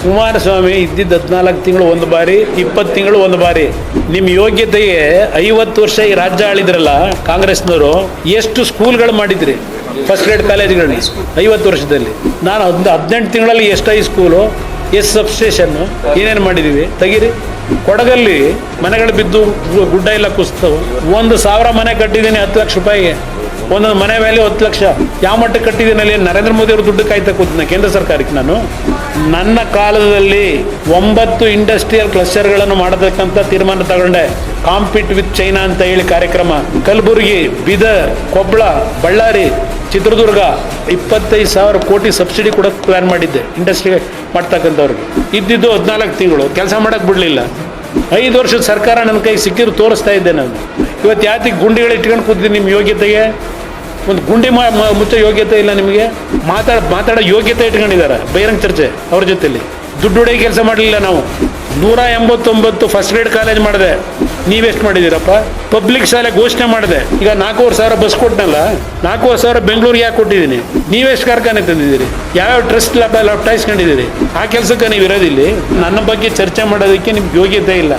ಕುಮಾರಸ್ವಾಮಿ ಇದ್ದಿದ್ದು 14 ತಿಂಗಳು ಒಂದು ಬಾರಿ, 20 ತಿಂಗಳು ಒಂದು ಬಾರಿ. ನಿಮ್ಮ ಯೋಗ್ಯತೆಗೆ 50 ವರ್ಷ ಈ ರಾಜ್ಯ ಆಳಿದ್ರಲ್ಲ ಕಾಂಗ್ರೆಸ್ನವರು, ಎಷ್ಟು ಸ್ಕೂಲ್ಗಳು ಮಾಡಿದ್ರಿ? ಫಸ್ಟ್ ಗ್ರೇಡ್ ಕಾಲೇಜ್ಗಳನ್ನ 50 ವರ್ಷದಲ್ಲಿ. ನಾನು 18 ತಿಂಗಳಲ್ಲಿ ಎಷ್ಟು ಹೈಸ್ಕೂಲು, ಎಷ್ಟು ಸಬ್ಸ್ಟೇಷನ್ನು, ಏನೇನು ಮಾಡಿದ್ದೀವಿ ತೆಗೀರಿ. ಕೊಡಗಲ್ಲಿ ಮನೆಗಳು ಬಿದ್ದು ಗುಡ್ಡ ಎಲ್ಲ ಕುಸಿತವು. 1,000 ಮನೆ ಕಟ್ಟಿದ್ದೀನಿ 10 ಲಕ್ಷ ರೂಪಾಯಿಗೆ. ಒಂದೊಂದು ಮನೆ ವ್ಯಾಲ್ಯೂ 10 ಲಕ್ಷ. ಯಾವ ಮಟ್ಟಕ್ಕೆ ಕಟ್ಟಿದ್ದೀನಿ ಅಲ್ಲಿ? ನರೇಂದ್ರ ಮೋದಿ ಅವರು ದುಡ್ಡು ಕಾಯ್ತಾ ಕೂತಿನ ಕೇಂದ್ರ ಸರ್ಕಾರಕ್ಕೆ. ನನ್ನ ಕಾಲದಲ್ಲಿ 9 ಇಂಡಸ್ಟ್ರಿಯಲ್ ಕ್ಲಸ್ಟರ್ಗಳನ್ನು ಮಾಡತಕ್ಕಂಥ ತೀರ್ಮಾನ ತಗೊಂಡೆ. ಕಾಂಪೀಟ್ ವಿತ್ ಚೈನಾ ಅಂತ ಹೇಳಿ ಕಾರ್ಯಕ್ರಮ. ಕಲಬುರಗಿ, ಬೀದರ್, ಕೊಪ್ಪಳ, ಬಳ್ಳಾರಿ, ಚಿತ್ರದುರ್ಗ 25,000 ಕೋಟಿ ಸಬ್ಸಿಡಿ ಕೊಡೋಕ್ಕೆ ಪ್ಲ್ಯಾನ್ ಮಾಡಿದ್ದೆ ಇಂಡಸ್ಟ್ರಿ ಮಾಡ್ತಕ್ಕಂಥವ್ರಿಗೆ. ಇದ್ದಿದ್ದು 14 ತಿಂಗಳು ಕೆಲಸ ಮಾಡೋಕ್ಕೆ ಬಿಡಲಿಲ್ಲ. 5 ವರ್ಷದ ಸರ್ಕಾರ ನನ್ನ ಕೈ ಸಿಕ್ಕಿದ್ರು ತೋರಿಸ್ತಾ ಇದ್ದೆ ನಾನು. ಇವತ್ತು ಯಾತಿಗೆ ಗುಂಡಿಗಳು ಇಟ್ಕೊಂಡು ಕೂತಿದ್ದೀನಿ? ನಿಮ್ಮ ಯೋಗ್ಯತೆಗೆ ಒಂದು ಗುಂಡಿ ಮುಚ್ಚೋ ಯೋಗ್ಯತೆ ಇಲ್ಲ ನಿಮಗೆ. ಮಾತಾಡೋ ಯೋಗ್ಯತೆ ಇಟ್ಕೊಂಡಿದ್ದಾರೆ ಬಹಿರಂಗ ಚರ್ಚೆ ಅವ್ರ ಜೊತೆಲಿ. ದುಡ್ಡು ಹೊಡೆಯ ಕೆಲಸ ಮಾಡಲಿಲ್ಲ ನಾವು. 189 ಫಸ್ಟ್ ಗ್ರೇಡ್ ಕಾಲೇಜ್ ಮಾಡಿದೆ. ನೀವೆಷ್ಟು ಮಾಡಿದ್ದೀರಪ್ಪ? ಪಬ್ಲಿಕ್ ಶಾಲೆ ಘೋಷಣೆ ಮಾಡಿದೆ. ಈಗ 4,500 ಬಸ್ ಕೊಟ್ಟನಲ್ಲ, 4,500 ಬೆಂಗಳೂರಿಗೆ ಯಾಕೆ ಕೊಟ್ಟಿದ್ದೀನಿ? ನೀವೆಷ್ಟು ಕಾರ್ಖಾನೆ ತಂದಿದ್ದೀರಿ? ಯಾವ್ಯಾವ ಟ್ರಸ್ಟ್ ಲ್ಯಾಪ್ಟಾಯಿಸ್ಕೊಂಡಿದ್ದೀರಿ? ಆ ಕೆಲಸಕ್ಕೆ ನೀವು ಇರೋದಿಲ್ಲಿ. ನನ್ನ ಬಗ್ಗೆ ಚರ್ಚೆ ಮಾಡೋದಕ್ಕೆ ನಿಮ್ಗೆ ಯೋಗ್ಯತೆ ಇಲ್ಲ.